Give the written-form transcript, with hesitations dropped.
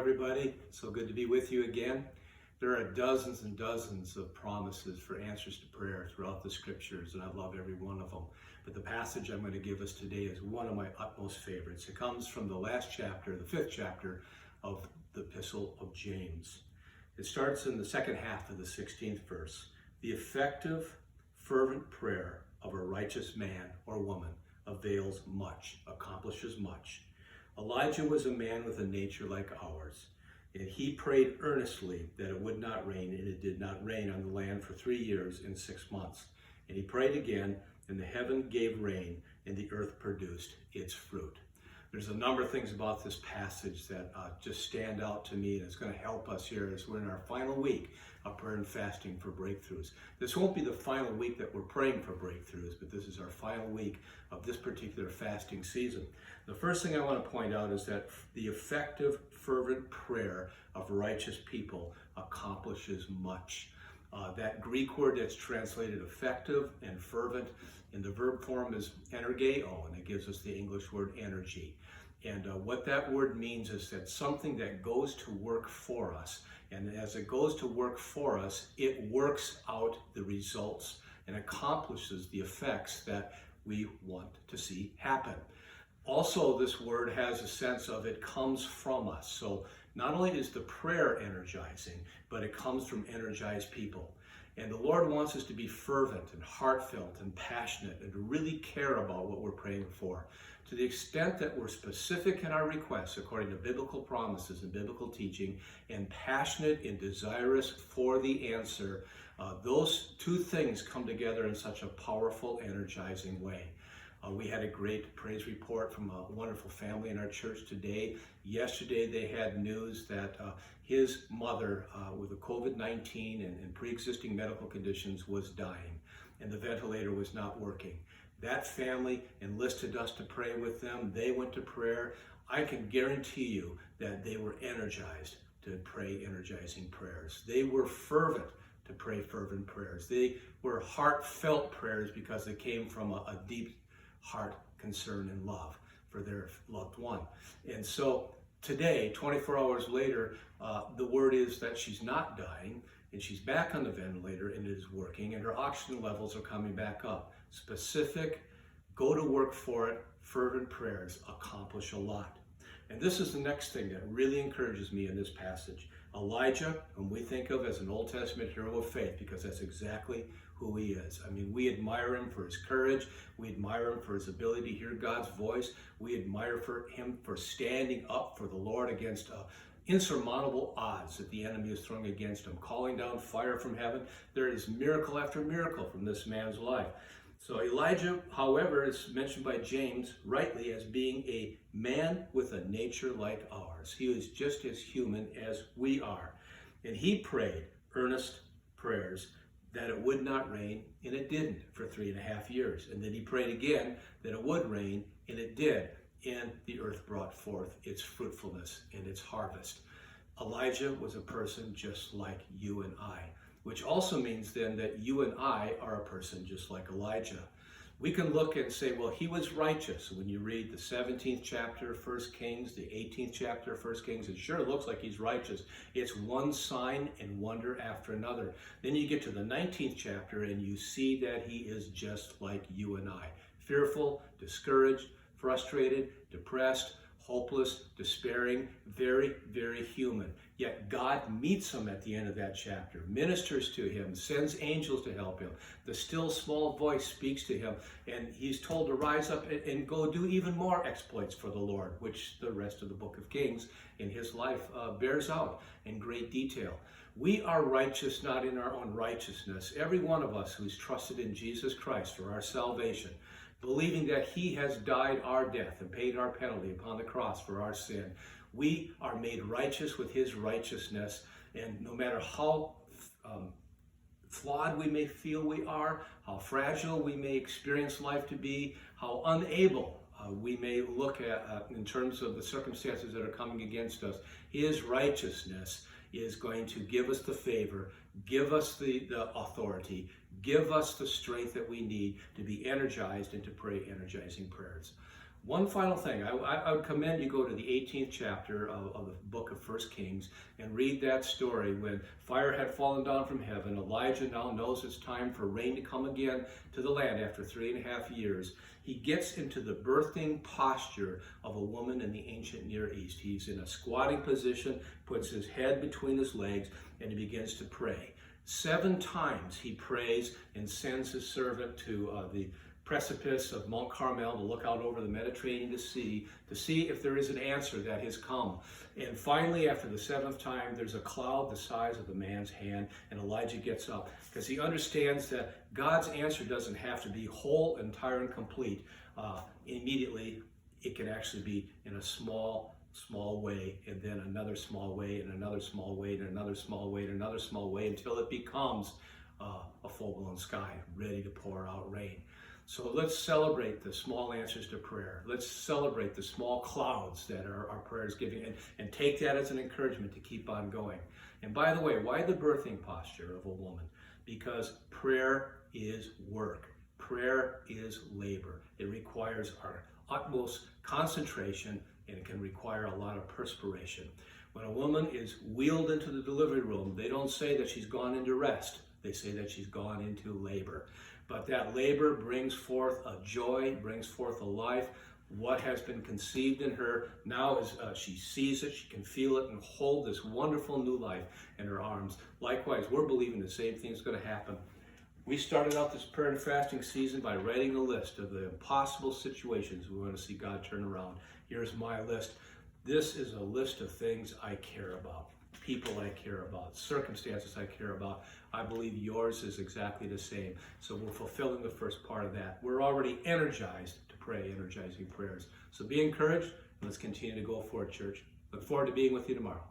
everybody. So good to be with you again. There are dozens and dozens of promises for answers to prayer throughout the scriptures, and I love every one of them. But the passage I'm going to give us today is one of my utmost favorites. It comes from the last chapter, the 5th chapter of the Epistle of James. It starts in the second half of the 16th verse. The effective, fervent prayer of a righteous man or woman avails much, accomplishes much. Elijah was a man with a nature like ours, and he prayed earnestly that it would not rain, and it did not rain on the land for 3 years and 6 months. And he prayed again, and the heaven gave rain, and the earth produced its fruit. There's a number of things about this passage that just stand out to me, and it's going to help us here as we're in our final week of prayer and fasting for breakthroughs. This won't be the final week that we're praying for breakthroughs, but this is our final week of this particular fasting season. The first thing I want to point out is that the effective, fervent prayer of righteous people accomplishes much. That Greek word that's translated effective and fervent in the verb form is energeo, and it gives us the English word energy. And what that word means is that something that goes to work for us, and as it goes to work for us, it works out the results and accomplishes the effects that we want to see happen. Also, this word has a sense of it comes from us. So not only is the prayer energizing, but it comes from energized people. And the Lord wants us to be fervent and heartfelt and passionate and to really care about what we're praying for. To the extent that we're specific in our requests according to biblical promises and biblical teaching, and passionate and desirous for the answer, those two things come together in such a powerful, energizing way. We had a great praise report from a wonderful family in our church today. Yesterday they had news that his mother with a COVID-19 and pre-existing medical conditions was dying, and the ventilator was not working. That family enlisted us to pray with them. They went to prayer. I can guarantee you that they were energized to pray energizing prayers. They were fervent to pray fervent prayers. They were heartfelt prayers because they came from a deep heart concern and love for their loved one. And so today, 24 hours later, the word is that she's not dying, and she's back on the ventilator, and it is working, and her oxygen levels are coming back up. Specific, go to work for it, fervent prayers accomplish a lot. And this is the next thing that really encourages me in this passage. Elijah, whom we think of as an Old Testament hero of faith, because that's exactly who he is. I mean, we admire him for his courage. We admire him for his ability to hear God's voice. We admire him for standing up for the Lord against insurmountable odds that the enemy is throwing against him, calling down fire from heaven. There is miracle after miracle from this man's life. So Elijah, however, is mentioned by James rightly as being a man with a nature like ours. He was just as human as we are. And he prayed earnest prayers that it would not rain, and it didn't for 3.5 years. And then he prayed again that it would rain, and it did. And the earth brought forth its fruitfulness and its harvest. Elijah was a person just like you and I, which also means then that you and I are a person just like Elijah. We can look and say, well, he was righteous. When you read the 17th chapter of 1 Kings, the 18th chapter of 1 Kings, it sure looks like he's righteous. It's one sign and wonder after another. Then you get to the 19th chapter and you see that he is just like you and I. Fearful, discouraged, frustrated, depressed, hopeless, despairing, very, very human. Yet God meets him at the end of that chapter, ministers to him, sends angels to help him. The still small voice speaks to him, and he's told to rise up and go do even more exploits for the Lord, which the rest of the book of Kings in his life bears out in great detail. We are righteous not in our own righteousness. Every one of us who's trusted in Jesus Christ for our salvation, believing that he has died our death and paid our penalty upon the cross for our sin. We are made righteous with his righteousness, and no matter how flawed we may feel we are, how fragile we may experience life to be, how unable we may look at in terms of the circumstances that are coming against us, his righteousness is going to give us the favor, give us the authority, give us the strength that we need to be energized and to pray energizing prayers. One final thing, I would commend you go to the 18th chapter of the book of 1 Kings and read that story when fire had fallen down from heaven. Elijah now knows it's time for rain to come again to the land after 3.5 years. He gets into the birthing posture of a woman in the ancient Near East. He's in a squatting position, puts his head between his legs, and he begins to pray. 7 times he prays and sends his servant to the precipice of Mount Carmel to look out over the Mediterranean Sea to see if there is an answer that has come. And finally, after the 7th time, there's a cloud the size of a man's hand, and Elijah gets up because he understands that God's answer doesn't have to be whole, entire, and complete. Immediately, it can actually be in a small way, and then another small way, and another small way, and another small way, and another small way, until it becomes a full-blown sky ready to pour out rain. So let's celebrate the small answers to prayer. Let's celebrate the small clouds that our prayer is giving, and take that as an encouragement to keep on going. And by the way, why the birthing posture of a woman? Because prayer is work. Prayer is labor. It requires our utmost concentration, and it can require a lot of perspiration. When a woman is wheeled into the delivery room, they don't say that she's gone into rest. They say that she's gone into labor. But that labor brings forth a joy, brings forth a life. What has been conceived in her now is she sees it, she can feel it, and hold this wonderful new life in her arms. Likewise, we're believing the same thing is going to happen. We started out this prayer and fasting season by writing a list of the impossible situations we want to see God turn around. Here's my list. This is a list of things I care about, people I care about, circumstances I care about. I believe yours is exactly the same. So we're fulfilling the first part of that. We're already energized to pray, energizing prayers. So be encouraged, and let's continue to go forward, church. Look forward to being with you tomorrow.